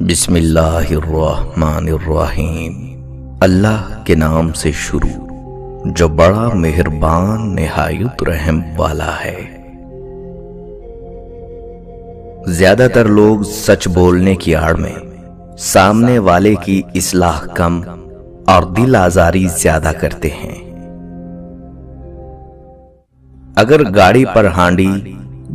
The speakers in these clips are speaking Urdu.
بسم اللہ الرحمن الرحیم۔ اللہ کے نام سے شروع جو بڑا مہربان نہایت رحم والا ہے۔ زیادہ تر لوگ سچ بولنے کی آڑ میں سامنے والے کی اصلاح کم اور دل آزاری زیادہ کرتے ہیں۔ اگر گاڑی پر ہانڈی،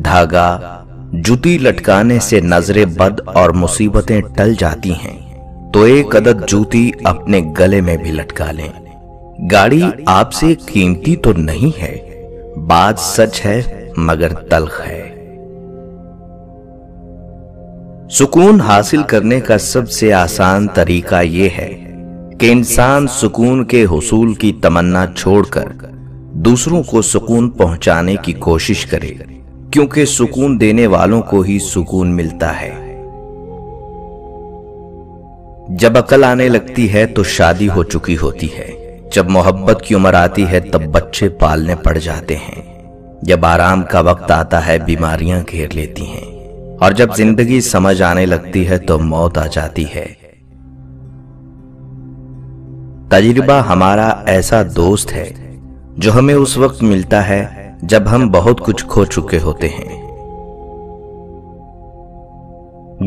دھاگا، جوتی لٹکانے سے نظر بد اور مصیبتیں ٹل جاتی ہیں تو ایک عدد جوتی اپنے گلے میں بھی لٹکا لیں۔ گاڑی آپ سے قیمتی تو نہیں ہے، بات سچ ہے مگر تلخ ہے۔ سکون حاصل کرنے کا سب سے آسان طریقہ یہ ہے کہ انسان سکون کے حصول کی تمنا چھوڑ کر دوسروں کو سکون پہنچانے کی کوشش کرے، کیونکہ سکون دینے والوں کو ہی سکون ملتا ہے۔ جب عقل آنے لگتی ہے تو شادی ہو چکی ہوتی ہے، جب محبت کی عمر آتی ہے تب بچے پالنے پڑ جاتے ہیں، جب آرام کا وقت آتا ہے بیماریاں گھیر لیتی ہیں، اور جب زندگی سمجھ آنے لگتی ہے تو موت آ جاتی ہے۔ تجربہ ہمارا ایسا دوست ہے جو ہمیں اس وقت ملتا ہے جب ہم بہت کچھ کھو چکے ہوتے ہیں۔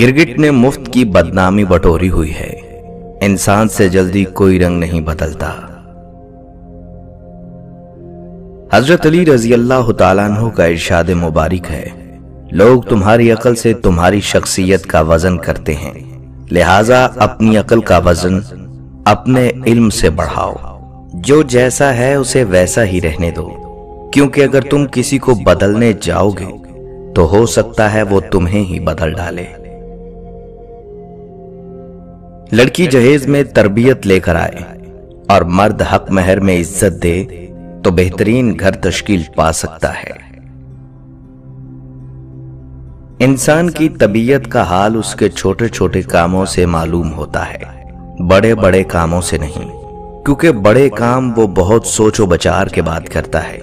گرگٹ نے مفت کی بدنامی بٹوری ہوئی ہے، انسان سے جلدی کوئی رنگ نہیں بدلتا۔ حضرت علی رضی اللہ تعالیٰ عنہ کا ارشاد مبارک ہے، لوگ تمہاری عقل سے تمہاری شخصیت کا وزن کرتے ہیں، لہٰذا اپنی عقل کا وزن اپنے علم سے بڑھاؤ۔ جو جیسا ہے اسے ویسا ہی رہنے دو، کیونکہ اگر تم کسی کو بدلنے جاؤ گے تو ہو سکتا ہے وہ تمہیں ہی بدل ڈالے۔ لڑکی جہیز میں تربیت لے کر آئے اور مرد حق مہر میں عزت دے تو بہترین گھر تشکیل پا سکتا ہے۔ انسان کی طبیعت کا حال اس کے چھوٹے چھوٹے کاموں سے معلوم ہوتا ہے، بڑے بڑے کاموں سے نہیں، کیونکہ بڑے کام وہ بہت سوچ و بچار کے بعد کرتا ہے،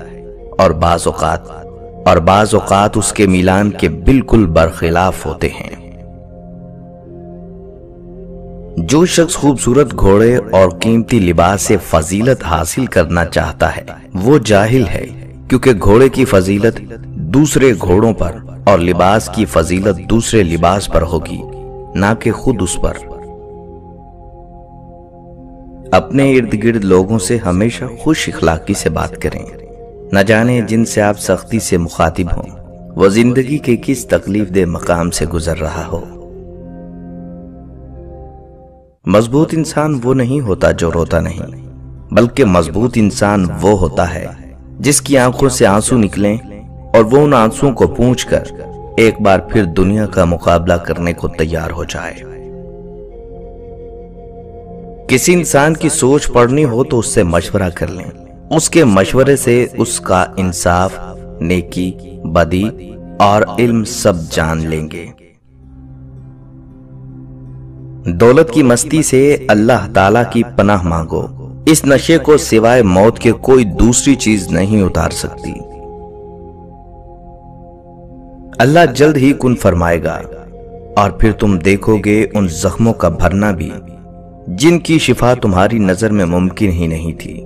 اور بعض اوقات اس کے میلان کے بالکل برخلاف ہوتے ہیں۔ جو شخص خوبصورت گھوڑے اور قیمتی لباس سے فضیلت حاصل کرنا چاہتا ہے وہ جاہل ہے، کیونکہ گھوڑے کی فضیلت دوسرے گھوڑوں پر اور لباس کی فضیلت دوسرے لباس پر ہوگی، نہ کہ خود اس پر۔ اپنے ارد گرد لوگوں سے ہمیشہ خوش اخلاقی سے بات کریں، نہ جانے جن سے آپ سختی سے مخاطب ہوں وہ زندگی کے کس تکلیف دہ مقام سے گزر رہا ہو۔ مضبوط انسان وہ نہیں ہوتا جو روتا نہیں، بلکہ مضبوط انسان وہ ہوتا ہے جس کی آنکھوں سے آنسو نکلیں اور وہ ان آنسوؤں کو پونچھ کر ایک بار پھر دنیا کا مقابلہ کرنے کو تیار ہو جائے۔ کسی انسان کی سوچ پڑھنی ہو تو اس سے مشورہ کر لیں، اس کے مشورے سے اس کا انصاف، نیکی، بدی اور علم سب جان لیں گے۔ دولت کی مستی سے اللہ تعالیٰ کی پناہ مانگو، اس نشے کو سوائے موت کے کوئی دوسری چیز نہیں اتار سکتی۔ اللہ جلد ہی کن فرمائے گا اور پھر تم دیکھو گے ان زخموں کا بھرنا بھی جن کی شفا تمہاری نظر میں ممکن ہی نہیں تھی۔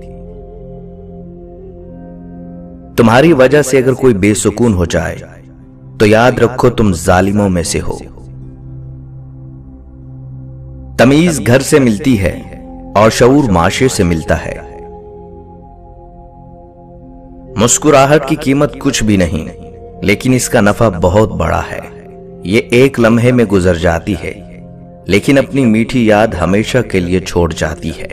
تمہاری وجہ سے اگر کوئی بے سکون ہو جائے تو یاد رکھو تم ظالموں میں سے ہو۔ تمیز گھر سے ملتی ہے اور شعور معاشرے سے ملتا ہے۔ مسکراہٹ کی قیمت کچھ بھی نہیں، لیکن اس کا نفع بہت بڑا ہے۔ یہ ایک لمحے میں گزر جاتی ہے، لیکن اپنی میٹھی یاد ہمیشہ کے لیے چھوڑ جاتی ہے۔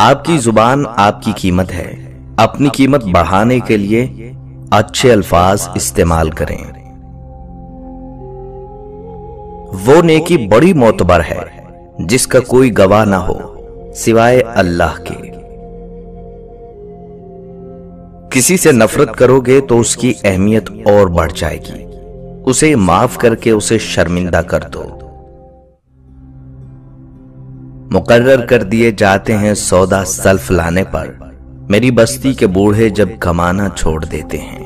آپ کی زبان آپ کی قیمت ہے، اپنی قیمت بڑھانے کے لیے اچھے الفاظ استعمال کریں۔ وہ نیکی بڑی معتبر ہے جس کا کوئی گواہ نہ ہو سوائے اللہ کے۔ کسی سے نفرت کرو گے تو اس کی اہمیت اور بڑھ جائے گی، اسے معاف کر کے اسے شرمندہ کر دو۔ مقرر کر دیے جاتے ہیں سودا سلف لانے پر، میری بستی کے بوڑھے جب کمانا چھوڑ دیتے ہیں۔